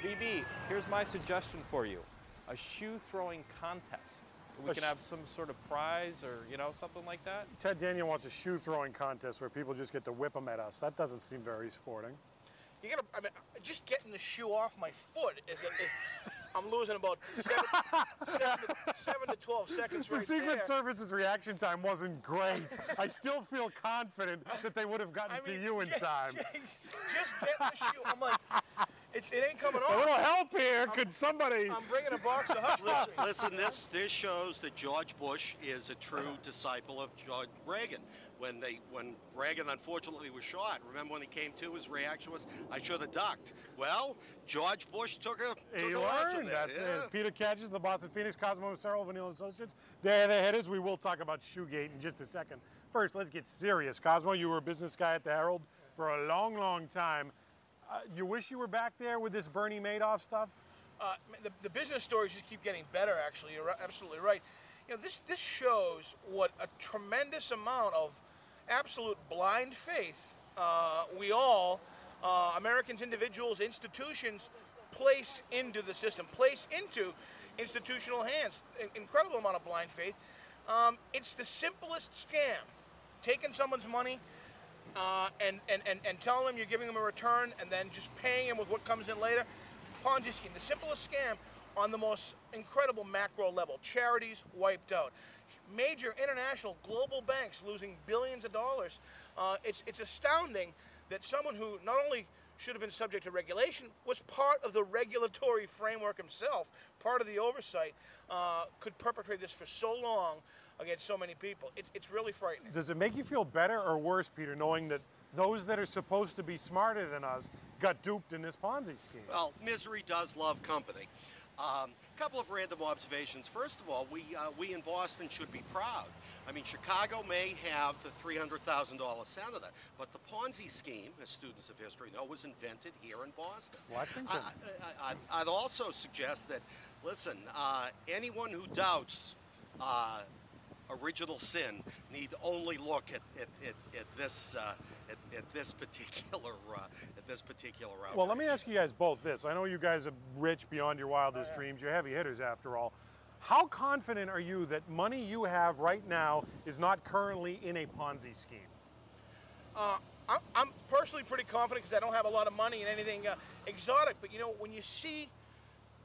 VB, here's my suggestion for you. A shoe throwing contest. We can have some sort of prize or, you know, something like that. Ted Daniel wants a shoe throwing contest where people just get to whip them at us. That doesn't seem very sporting. You gotta, I mean, just getting the shoe off my foot I'm losing about 7 to 12 seconds right there. The Secret Service's reaction time wasn't great. I still feel confident that they would have gotten to you in time. Just getting the shoe. I'm like, it ain't coming off. A little help here. Could somebody? I'm bringing a box of hush puppies. Listen, this shows that George Bush is a true disciple of George Reagan. When Reagan unfortunately was shot, remember when he came to, his reaction was, "I should have ducked." Well, George Bush took a lesson there. That's it. Peter Catches, the Boston Phoenix, Cosmo Macero, Vanilla Associates. There the head is. We will talk about Shoegate in just a second. First, let's get serious. Cosmo, you were a business guy at the Herald for a long, long time. You wish you were back there with this Bernie Madoff stuff? The business stories just keep getting better, actually. You're absolutely right. You know, this shows what a tremendous amount of absolute blind faith we all, Americans, individuals, institutions, place into the system, place into institutional hands. Incredible amount of blind faith. It's the simplest scam. Taking someone's money, and telling them you're giving them a return and then just paying them with what comes in later. Ponzi scheme, the simplest scam on the most incredible macro level. Charities wiped out. Major international global banks losing billions of dollars. It's astounding that someone who not only should have been subject to regulation, was part of the regulatory framework himself, part of the oversight, could perpetrate this for so long against so many people. It's really frightening. Does it make you feel better or worse, Peter, knowing that those that are supposed to be smarter than us got duped in this Ponzi scheme? Well, misery does love company. Couple of random observations. First of all, we in Boston should be proud. I mean, Chicago may have the $300,000 senator, but the Ponzi scheme, as students of history know, was invented here in Boston. Washington. I'd also suggest that, listen, anyone who doubts original sin need only look at this particular outbreak. Well, let me ask you guys both this. I know you guys are rich beyond your wildest dreams. You're heavy hitters after all. How confident are you that money you have right now is not currently in a Ponzi scheme? I'm personally pretty confident because I don't have a lot of money in anything exotic. But you know, when you see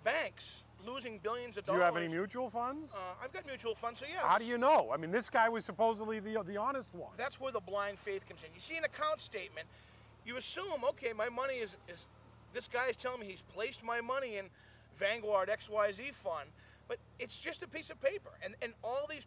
banks losing billions of dollars. Do you have any mutual funds? I've got mutual funds, so yeah. How do you know? I mean, this guy was supposedly the honest one. That's where the blind faith comes in. You see an account statement, you assume, okay, my money is this guy is telling me he's placed my money in Vanguard XYZ fund, but it's just a piece of paper. And all these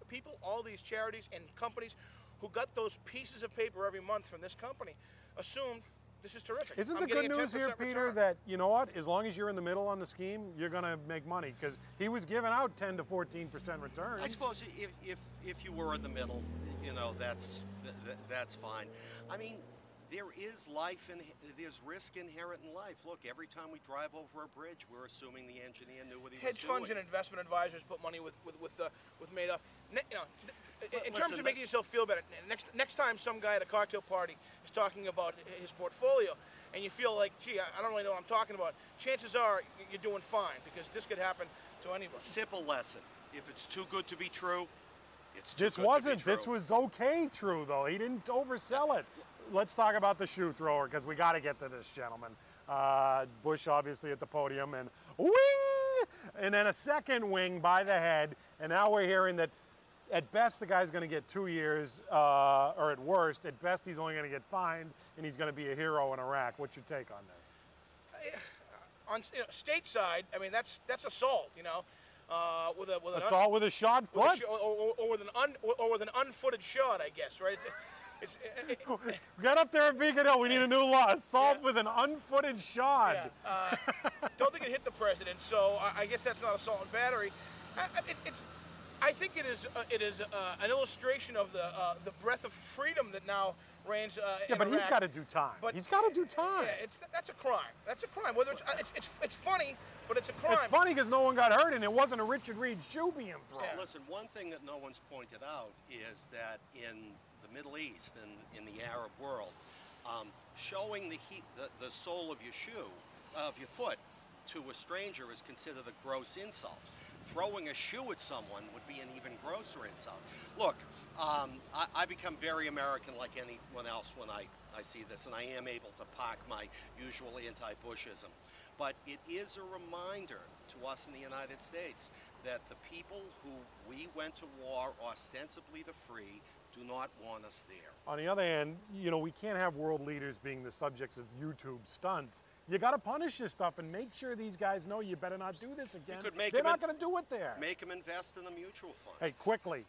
people, all these charities and companies who got those pieces of paper every month from this company assumed this is terrific. Isn't the good news here, Peter, that, you know what, as long as you're in the middle on the scheme, you're going to make money? Because he was giving out 10 to 14% returns. I suppose if you were in the middle, you know, that's fine. I mean, there is life and there's risk inherent in life. Look, every time we drive over a bridge, we're assuming the engineer knew what he was doing. Hedge funds and investment advisors put money with Madoff. You know, in terms of making yourself feel better, next time some guy at a cocktail party is talking about his portfolio, and you feel like, gee, I don't really know what I'm talking about, chances are you're doing fine, because this could happen to anybody. Simple lesson: if it's too good to be true, it's too good to be true. This wasn't. This was okay true, though. He didn't oversell it. Let's talk about the shoe thrower, because we got to get to this gentleman. Bush obviously at the podium, and wing! And then a second wing by the head, and now we're hearing that at best the guy's going to get 2 years, or at worst, at best he's only going to get fined, and he's going to be a hero in Iraq. What's your take on this? On stateside, I mean, that's assault, you know. With assault with a shot foot, or with an unfooted shot, I guess, right? Get up there at Beacon Hill. We need a new law: assault with an unfooted shot. Yeah. Don't think it hit the president, so I guess that's not assault and battery. I think it is an illustration of the breath of freedom that now reigns. Yeah, but he's got to do time. He's got to do time. Yeah, that's a crime. That's a crime. Whether it's funny, but it's a crime. It's funny because no one got hurt, and it wasn't a Richard Reed shoe being thrown. Yeah. Listen, one thing that no one's pointed out is that in the Middle East and in the Arab world, showing the sole of your shoe of your foot to a stranger is considered a gross insult. Throwing a shoe at someone would be an even grosser insult. Look, I become very American like anyone else when I see this, and I am able to park my usual anti-Bushism. But it is a reminder to us in the United States that the people who we went to war ostensibly to free do not want us there. On the other hand, you know, we can't have world leaders being the subjects of YouTube stunts. You got to punish this stuff and make sure these guys know you better not do this again. They're not going to do it there. Make them invest in a mutual fund. Hey, quickly,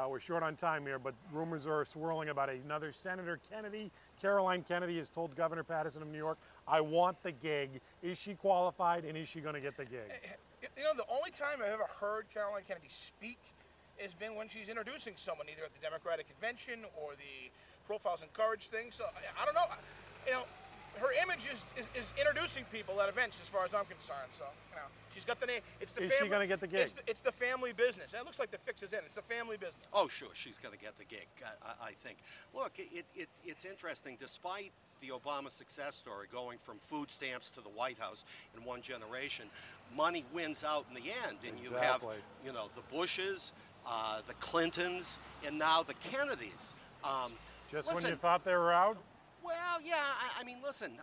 we're short on time here, but rumors are swirling about another Senator Kennedy. Caroline Kennedy has told Governor Patterson of New York, I want the gig. Is she qualified, and is she going to get the gig? You know, the only time I've ever heard Caroline Kennedy speak has been when she's introducing someone, either at the Democratic Convention or the Profiles in Courage thing. So I don't know. You know, her image is introducing people at events, as far as I'm concerned. So, you know, she's got the name. It's the Is family, she going to get the gig? It's the family business. It looks like the fix is in. It's the family business. Oh, sure, she's going to get the gig, I think. Look, it's interesting. Despite the Obama success story going from food stamps to the White House in one generation, money wins out in the end. And you have, you know, the Bushes, the Clintons, and now the Kennedys. Just when you thought they were out? Well, yeah, I mean, listen,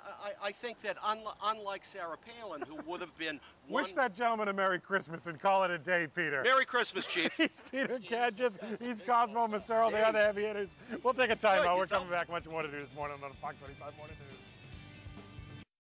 I think that unlike Sarah Palin, who would have been one... Wish that gentleman a Merry Christmas and call it a day, Peter. Merry Christmas, Chief. He's Peter Kadges. He's Cosmo Macero, the other heavy hitters. We'll take a time out. We're coming back. Much more to do this morning on the Fox 25 Morning News.